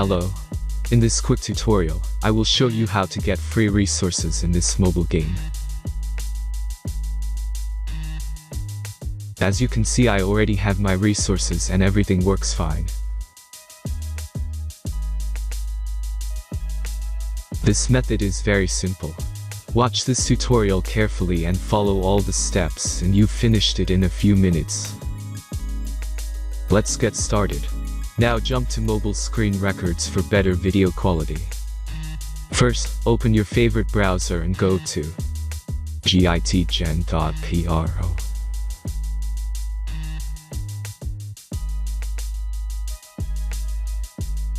Hello. In this quick tutorial, I will show you how to get free resources in this mobile game. As you can see, I already have my resources and everything works fine. This method is very simple. Watch this tutorial carefully and follow all the steps and you've finished it in a few minutes. Let's get started. Now jump to mobile screen records for better video quality. First, open your favorite browser and go to git.jam.pro.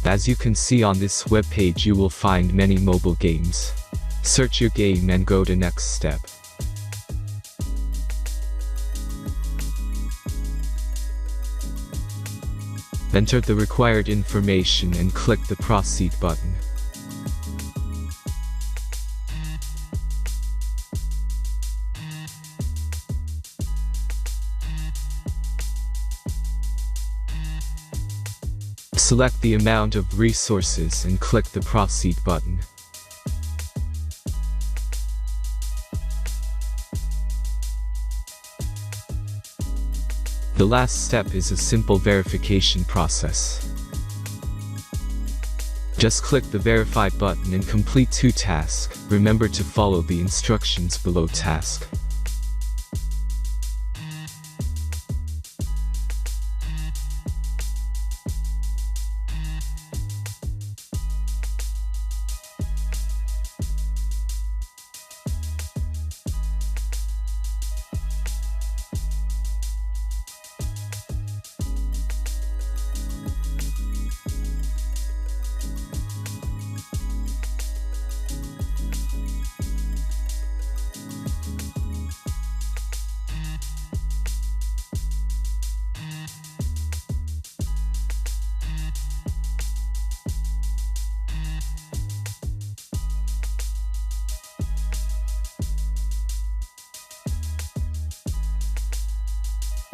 As you can see on this web page, you will find many mobile games. Search your game and go to next step. Enter the required information and click the proceed button. Select the amount of resources and click the proceed button. The last step is a simple verification process. Just click the verify button and complete 2 tasks. Remember to follow the instructions below task.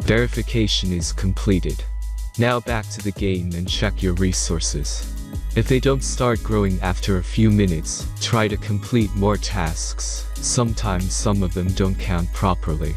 Verification is completed. Now back to the game and check your resources. If they don't start growing after a few minutes, try to complete more tasks. Sometimes some of them don't count properly.